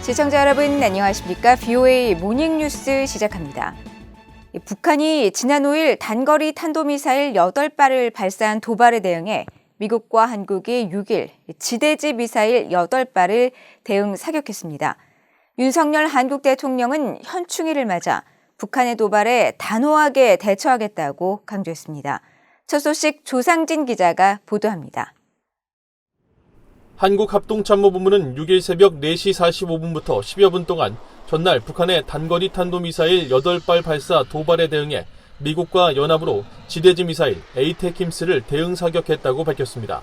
시청자 여러분 안녕하십니까? VOA 모닝뉴스 시작합니다. 북한이 지난 5일 단거리 탄도미사일 8발을 발사한 도발에 대응해 미국과 한국이 6일 지대지 미사일 8발을 대응 사격했습니다. 윤석열 한국 대통령은 현충일을 맞아 북한의 도발에 단호하게 대처하겠다고 강조했습니다. 첫 소식 조상진 기자가 보도합니다. 한국합동참모본부는 6일 새벽 4시 45분부터 10여 분 동안 전날 북한의 단거리 탄도미사일 8발 발사 도발에 대응해 미국과 연합으로 지대지 미사일 에이테킴스를 대응 사격했다고 밝혔습니다.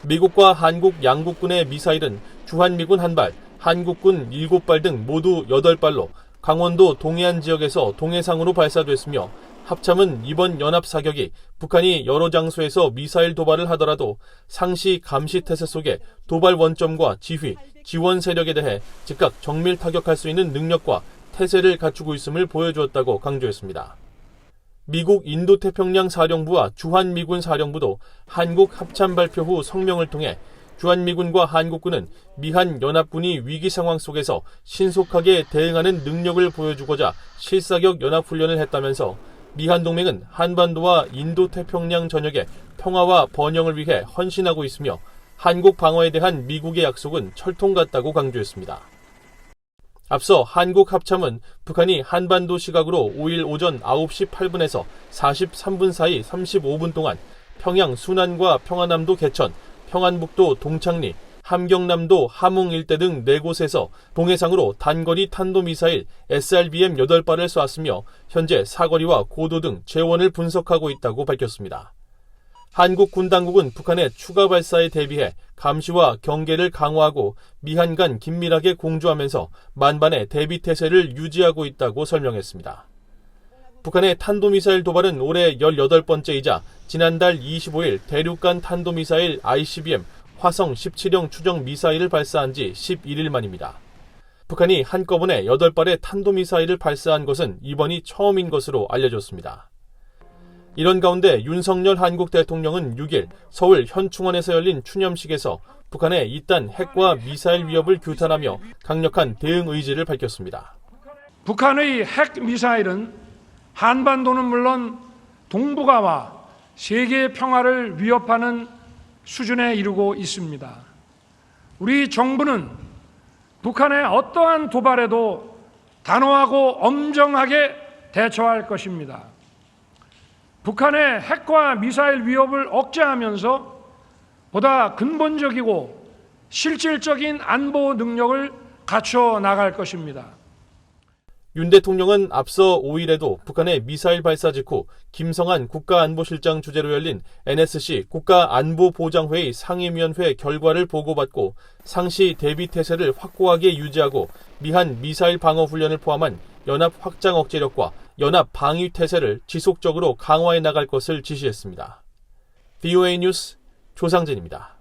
미국과 한국 양국군의 미사일은 주한미군 1발, 한국군 7발 등 모두 8발로 강원도 동해안 지역에서 동해상으로 발사됐으며 합참은 이번 연합 사격이 북한이 여러 장소에서 미사일 도발을 하더라도 상시 감시 태세 속에 도발 원점과 지휘, 지원 세력에 대해 즉각 정밀 타격할 수 있는 능력과 태세를 갖추고 있음을 보여주었다고 강조했습니다. 미국 인도태평양 사령부와 주한미군 사령부도 한국 합참 발표 후 성명을 통해 주한미군과 한국군은 미한 연합군이 위기 상황 속에서 신속하게 대응하는 능력을 보여주고자 실사격 연합훈련을 했다면서 미한 동맹은 한반도와 인도태평양 전역의 평화와 번영을 위해 헌신하고 있으며 한국 방어에 대한 미국의 약속은 철통 같다고 강조했습니다. 앞서 한국 합참은 북한이 한반도 시각으로 5일 오전 9시 8분에서 43분 사이 35분 동안 평양 순안과 평안남도 개천, 평안북도 동창리, 함경남도 함흥 일대 등 4곳에서 동해상으로 단거리 탄도미사일 SRBM 8발을 쏘았으며 현재 사거리와 고도 등 재원을 분석하고 있다고 밝혔습니다. 한국 군 당국은 북한의 추가 발사에 대비해 감시와 경계를 강화하고 미한 간 긴밀하게 공조하면서 만반의 대비 태세를 유지하고 있다고 설명했습니다. 북한의 탄도미사일 도발은 올해 18번째이자 지난달 25일 대륙간 탄도미사일 ICBM 화성 17형 추정 미사일을 발사한 지 11일 만입니다. 북한이 한꺼번에 8발의 탄도미사일을 발사한 것은 이번이 처음인 것으로 알려졌습니다. 이런 가운데 윤석열 한국 대통령은 6일 서울 현충원에서 열린 추념식에서 북한의 이딴 핵과 미사일 위협을 규탄하며 강력한 대응 의지를 밝혔습니다. 북한의 핵 미사일은 한반도는 물론 동북아와 세계 평화를 위협하는 수준에 이르고 있습니다. 우리 정부는 북한의 어떠한 도발에도 단호하고 엄정하게 대처할 것입니다. 북한의 핵과 미사일 위협을 억제하면서 보다 근본적이고 실질적인 안보 능력을 갖춰 나갈 것입니다. 윤 대통령은 앞서 5일에도 북한의 미사일 발사 직후 김성한 국가안보실장 주재로 열린 NSC 국가안보보장회의 상임위원회 결과를 보고받고 상시 대비 태세를 확고하게 유지하고 미한 미사일 방어 훈련을 포함한 연합 확장 억제력과 연합 방위 태세를 지속적으로 강화해 나갈 것을 지시했습니다. VOA 뉴스 조상진입니다.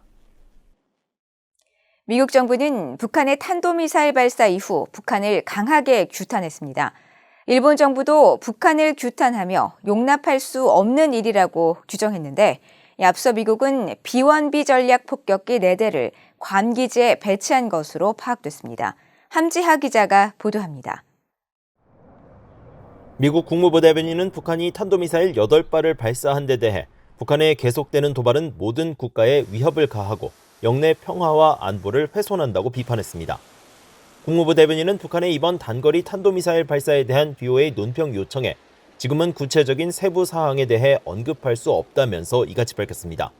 미국 정부는 북한의 탄도미사일 발사 이후 북한을 강하게 규탄했습니다. 일본 정부도 북한을 규탄하며 용납할 수 없는 일이라고 규정했는데 앞서 미국은 B-1B 전략 폭격기 4대를 괌 기지에 배치한 것으로 파악됐습니다. 함지하 기자가 보도합니다. 미국 국무부 대변인은 북한이 탄도미사일 8발을 발사한 데 대해 북한의 계속되는 도발은 모든 국가에 위협을 가하고 영내 평화와 안보를 훼손한다고 비판했습니다. 국무부 대변인은 북한의 이번 단거리 탄도미사일 발사에 대한 BOA 논평 요청에 지금은 구체적인 세부 사항에 대해 언급할 수 없다면서 이같이 밝혔습니다.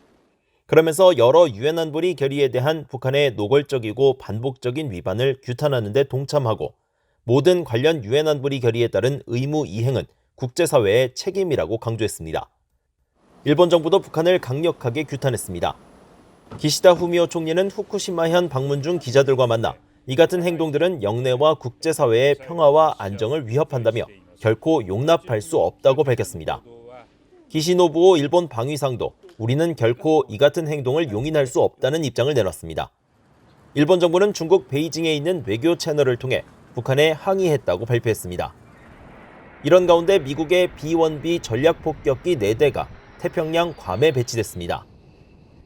그러면서 여러 유엔 안보리 결의에 대한 북한의 노골적이고 반복적인 위반을 규탄하는 데 동참하고 모든 관련 유엔 안보리 결의에 따른 의무 이행은 국제사회의 책임이라고 강조했습니다. 일본 정부도 북한을 강력하게 규탄했습니다. 기시다 후미오 총리는 후쿠시마현 방문 중 기자들과 만나 이 같은 행동들은 영내와 국제사회의 평화와 안정을 위협한다며 결코 용납할 수 없다고 밝혔습니다. 기시노부오 일본 방위상도 우리는 결코 이 같은 행동을 용인할 수 없다는 입장을 내놨습니다. 일본 정부는 중국 베이징에 있는 외교 채널을 통해 북한에 항의했다고 발표했습니다. 이런 가운데 미국의 B-1B 전략폭격기 4대가 태평양 괌에 배치됐습니다.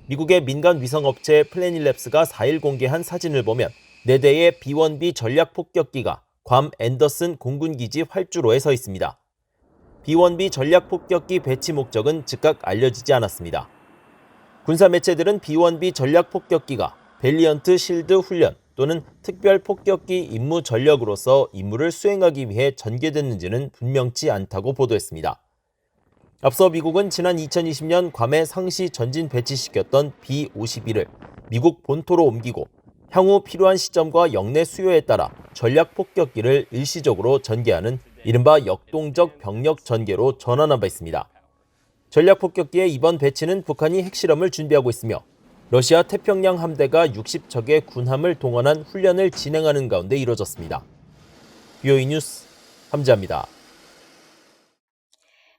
미국의 민간 위성업체 플래닛랩스가 4일 공개한 사진을 보면 4대의 B-1B 전략 폭격기가 괌 앤더슨 공군기지 활주로에 서 있습니다. B-1B 전략 폭격기 배치 목적은 즉각 알려지지 않았습니다. 군사 매체들은 B-1B 전략 폭격기가 밸리언트 실드 훈련 또는 특별 폭격기 임무 전력으로서 임무를 수행하기 위해 전개됐는지는 분명치 않다고 보도했습니다. 앞서 미국은 지난 2020년 괌에 상시 전진 배치시켰던 B-52를 미국 본토로 옮기고 향후 필요한 시점과 영내 수요에 따라 전략 폭격기를 일시적으로 전개하는 이른바 역동적 병력 전개로 전환한 바 있습니다. 전략 폭격기의 이번 배치는 북한이 핵실험을 준비하고 있으며 러시아 태평양 함대가 60척의 군함을 동원한 훈련을 진행하는 가운데 이뤄졌습니다. BOE 뉴스 함지아입니다.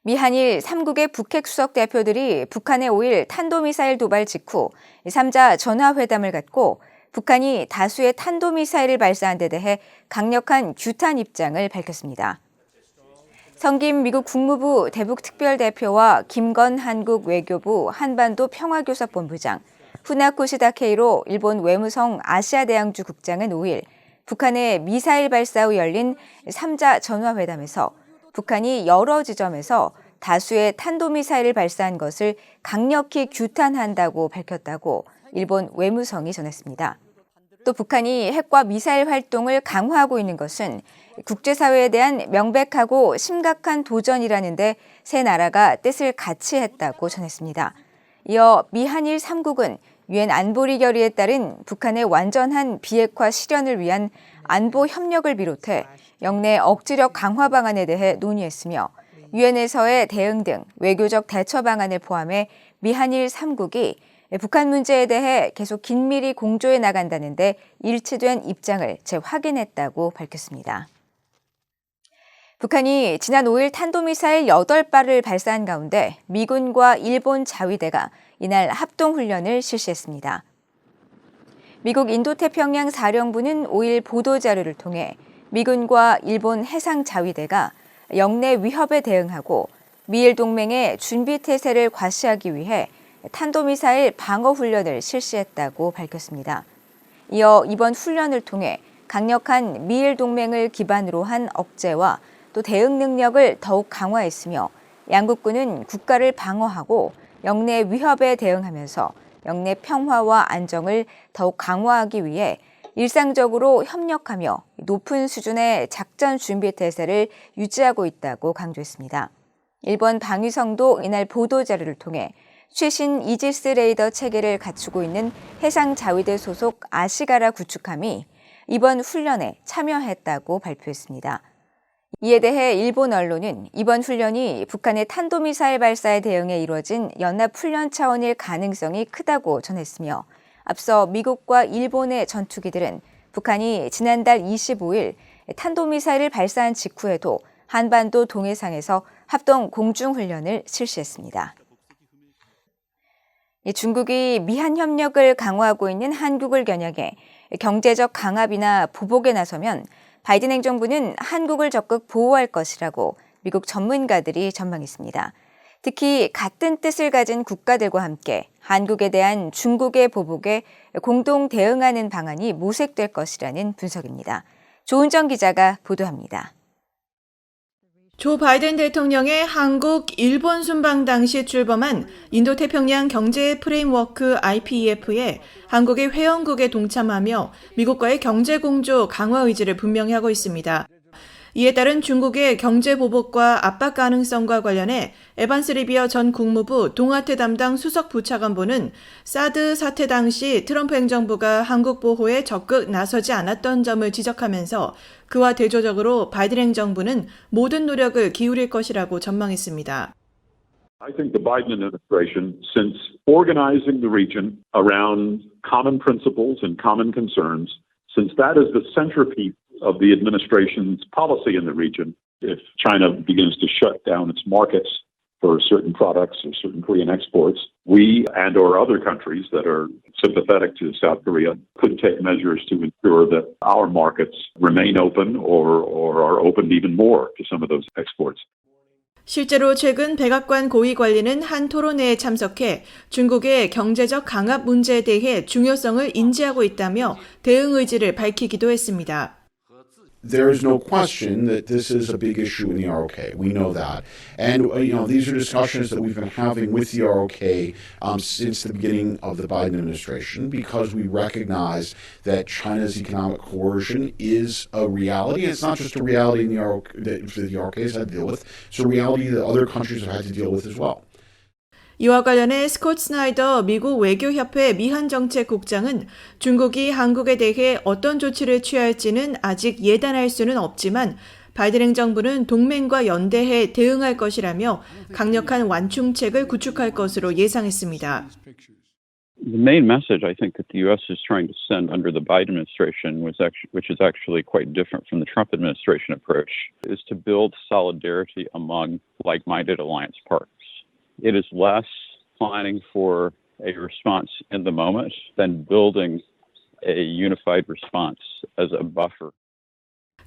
미한일 3국의 북핵 수석 대표들이 북한의 5일 탄도미사일 도발 직후 3자 전화회담을 갖고 북한이 다수의 탄도미사일을 발사한 데 대해 강력한 규탄 입장을 밝혔습니다. 성김 미국 국무부 대북특별대표와 김건 한국 외교부 한반도 평화교섭본부장, 후나코시 다케이로 일본 외무성 아시아대양주 국장은 5일 북한의 미사일 발사 후 열린 3자 전화회담에서 북한이 여러 지점에서 다수의 탄도미사일을 발사한 것을 강력히 규탄한다고 밝혔다고 일본 외무성이 전했습니다. 또 북한이 핵과 미사일 활동을 강화하고 있는 것은 국제사회에 대한 명백하고 심각한 도전이라는데 세 나라가 뜻을 같이 했다고 전했습니다. 이어 미한일 3국은 유엔 안보리 결의에 따른 북한의 완전한 비핵화 실현을 위한 안보 협력을 비롯해 영내 억지력 강화 방안에 대해 논의했으며 유엔에서의 대응 등 외교적 대처 방안을 포함해 미한일 3국이 북한 문제에 대해 계속 긴밀히 공조해 나간다는데 일치된 입장을 재확인했다고 밝혔습니다. 북한이 지난 5일 탄도미사일 8발을 발사한 가운데 미군과 일본 자위대가 이날 합동훈련을 실시했습니다. 미국 인도태평양 사령부는 5일 보도자료를 통해 미군과 일본 해상자위대가 영내 위협에 대응하고 미일 동맹의 준비태세를 과시하기 위해 탄도미사일 방어훈련을 실시했다고 밝혔습니다. 이어 이번 훈련을 통해 강력한 미일 동맹을 기반으로 한 억제와 또 대응 능력을 더욱 강화했으며 양국군은 국가를 방어하고 영내 위협에 대응하면서 영내 평화와 안정을 더욱 강화하기 위해 일상적으로 협력하며 높은 수준의 작전 준비 태세를 유지하고 있다고 강조했습니다. 일본 방위성도 이날 보도자료를 통해 최신 이지스 레이더 체계를 갖추고 있는 해상자위대 소속 아시가라 구축함이 이번 훈련에 참여했다고 발표했습니다. 이에 대해 일본 언론은 이번 훈련이 북한의 탄도미사일 발사에 대응해 이루어진 연합훈련 차원일 가능성이 크다고 전했으며 앞서 미국과 일본의 전투기들은 북한이 지난달 25일 탄도미사일을 발사한 직후에도 한반도 동해상에서 합동 공중훈련을 실시했습니다. 중국이 미한 협력을 강화하고 있는 한국을 겨냥해 경제적 강압이나 보복에 나서면 바이든 행정부는 한국을 적극 보호할 것이라고 미국 전문가들이 전망했습니다. 특히 같은 뜻을 가진 국가들과 함께 한국에 대한 중국의 보복에 공동 대응하는 방안이 모색될 것이라는 분석입니다. 조은정 기자가 보도합니다. 조 바이든 대통령의 한국, 일본 순방 당시 출범한 인도태평양 경제 프레임워크 IPEF에 한국의 회원국에 동참하며 미국과의 경제 공조 강화 의지를 분명히 하고 있습니다. 이에 따른 중국의 경제 보복과 압박 가능성과 관련해 에반스 리비어 전 국무부 동아태 담당 수석 부차관보는 사드 사태 당시 트럼프 행정부가 한국 보호에 적극 나서지 않았던 점을 지적하면서 그와 대조적으로 바이든 행정부는 모든 노력을 기울일 것이라고 전망했습니다. I think the Biden administration, since organizing the region around common principles and common concerns, since that is the centerpiece of the administration's policy in the region, if China begins to shut down its markets for certain products or certain Korean exports, we and or other countries that are sympathetic to South Korea could take measures to ensure that our markets remain open or are opened even more to some of those exports. 실제로 최근 백악관 고위 관리는 한 토론회에 참석해 중국의 경제적 강압 문제에 대해 중요성을 인지하고 있다며 대응 의지를 밝히기도 했습니다. There is no question that this is a big issue in the ROK. We know that. And, these are discussions that we've been having with the ROK since the beginning of the Biden administration because we recognize that China's economic coercion is a reality. It's not just a reality in the ROK that the ROK has had to deal with. It's a reality that other countries have had to deal with as well. 이와 관련해 스콧 스나이더 미국 외교협회 미한정책국장은 중국이 한국에 대해 어떤 조치를 취할지는 아직 예단할 수는 없지만 바이든 행정부는 동맹과 연대해 대응할 것이라며 강력한 완충책을 구축할 것으로 예상했습니다. The main message I think that the U.S. is trying to send under the Biden administration, which is actually quite different from the Trump administration approach, is to build solidarity among like-minded alliance partners. It is less planning for a response in the moment than building a unified response as a buffer.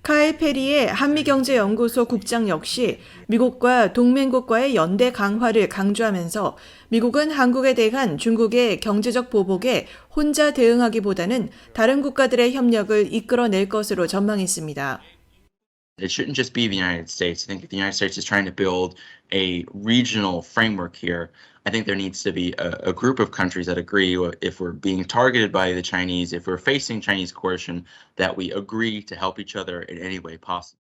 카일 페리의 한미경제연구소 국장 역시 미국과 동맹국과의 연대 강화를 강조하면서 미국은 한국에 대한 중국의 경제적 보복에 혼자 대응하기보다는 다른 국가들의 협력을 이끌어낼 것으로 전망했습니다. It shouldn't just be the United States. I think if the United States is trying to build a regional framework here, I think there needs to be a group of countries that agree if we're being targeted by the Chinese, if we're facing Chinese coercion, that we agree to help each other in any way possible.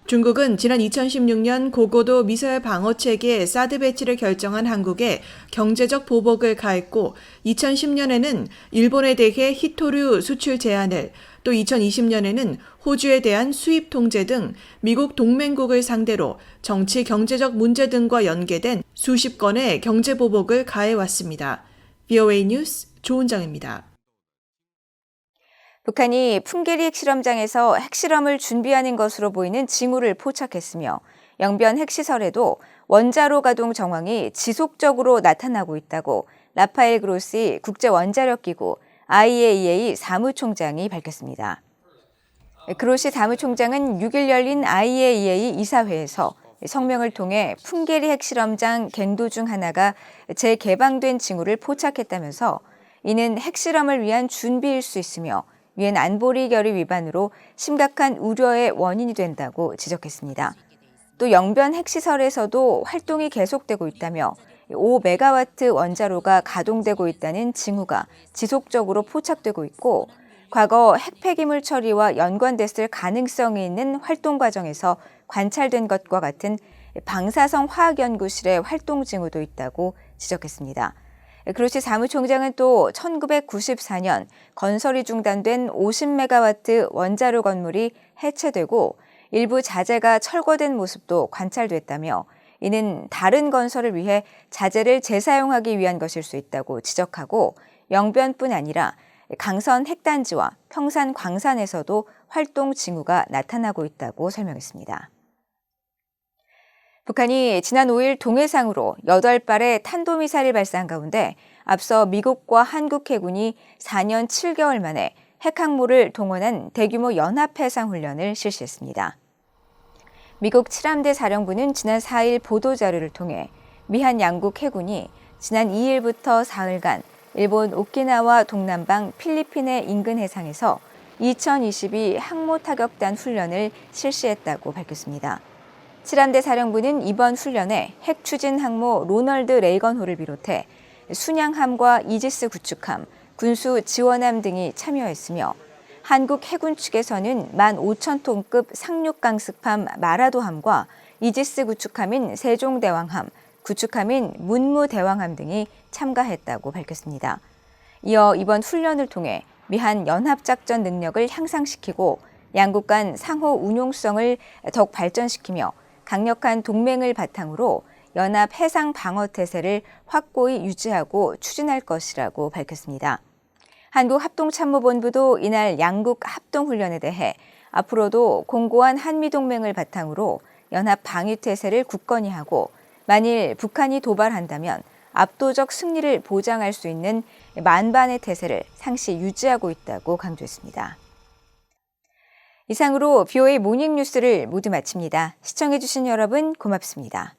중국은 지난 2016년 고고도 미사일 방어 체계 사드 배치를 결정한 한국에 경제적 보복을 가했고 2010년에는 일본에 대해 히토류 수출 제한을 또 2020년에는 호주에 대한 수입 통제 등 미국 동맹국을 상대로 정치 경제적 문제 등과 연계된 수십 건의 경제 보복을 가해왔습니다. VOA 뉴스 조은정입니다. 북한이 풍계리 핵실험장에서 핵실험을 준비하는 것으로 보이는 징후를 포착했으며 영변 핵시설에도 원자로 가동 정황이 지속적으로 나타나고 있다고 라파엘 그로시 국제원자력기구 IAEA 사무총장이 밝혔습니다. 그로시 사무총장은 6일 열린 IAEA 이사회에서 성명을 통해 풍계리 핵실험장 갱도 중 하나가 재개방된 징후를 포착했다면서 이는 핵실험을 위한 준비일 수 있으며 유엔 안보리 결의 위반으로 심각한 우려의 원인이 된다고 지적했습니다. 또 영변 핵시설에서도 활동이 계속되고 있다며 5메가와트 원자로가 가동되고 있다는 징후가 지속적으로 포착되고 있고 과거 핵폐기물 처리와 연관됐을 가능성이 있는 활동 과정에서 관찰된 것과 같은 방사성 화학연구실의 활동 징후도 있다고 지적했습니다. 그로시 사무총장은 또 1994년 건설이 중단된 50메가와트 원자로 건물이 해체되고 일부 자재가 철거된 모습도 관찰됐다며 이는 다른 건설을 위해 자재를 재사용하기 위한 것일 수 있다고 지적하고 영변뿐 아니라 강선 핵단지와 평산 광산에서도 활동 징후가 나타나고 있다고 설명했습니다. 북한이 지난 5일 동해상으로 8발의 탄도미사일을 발사한 가운데 앞서 미국과 한국 해군이 4년 7개월 만에 핵항모를 동원한 대규모 연합해상훈련을 실시했습니다. 미국 7함대 사령부는 지난 4일 보도자료를 통해 미한 양국 해군이 지난 2일부터 사흘간 일본 오키나와 동남방 필리핀의 인근 해상에서 2022 항모 타격단 훈련을 실시했다고 밝혔습니다. 7함대 사령부는 이번 훈련에 핵 추진 항모 로널드 레이건호를 비롯해 순양함과 이지스 구축함, 군수 지원함 등이 참여했으며 한국 해군 측에서는 15,000톤급 상륙 강습함 마라도함과 이지스 구축함인 세종대왕함, 구축함인 문무대왕함 등이 참가했다고 밝혔습니다. 이어 이번 훈련을 통해 미한 연합작전 능력을 향상시키고 양국 간 상호 운용성을 더욱 발전시키며 강력한 동맹을 바탕으로 연합 해상 방어 태세를 확고히 유지하고 추진할 것이라고 밝혔습니다. 한국합동참모본부도 이날 양국 합동훈련에 대해 앞으로도 공고한 한미동맹을 바탕으로 연합 방위 태세를 굳건히 하고 만일 북한이 도발한다면 압도적 승리를 보장할 수 있는 만반의 태세를 상시 유지하고 있다고 강조했습니다. 이상으로 VOA 모닝 뉴스를 모두 마칩니다. 시청해주신 여러분 고맙습니다.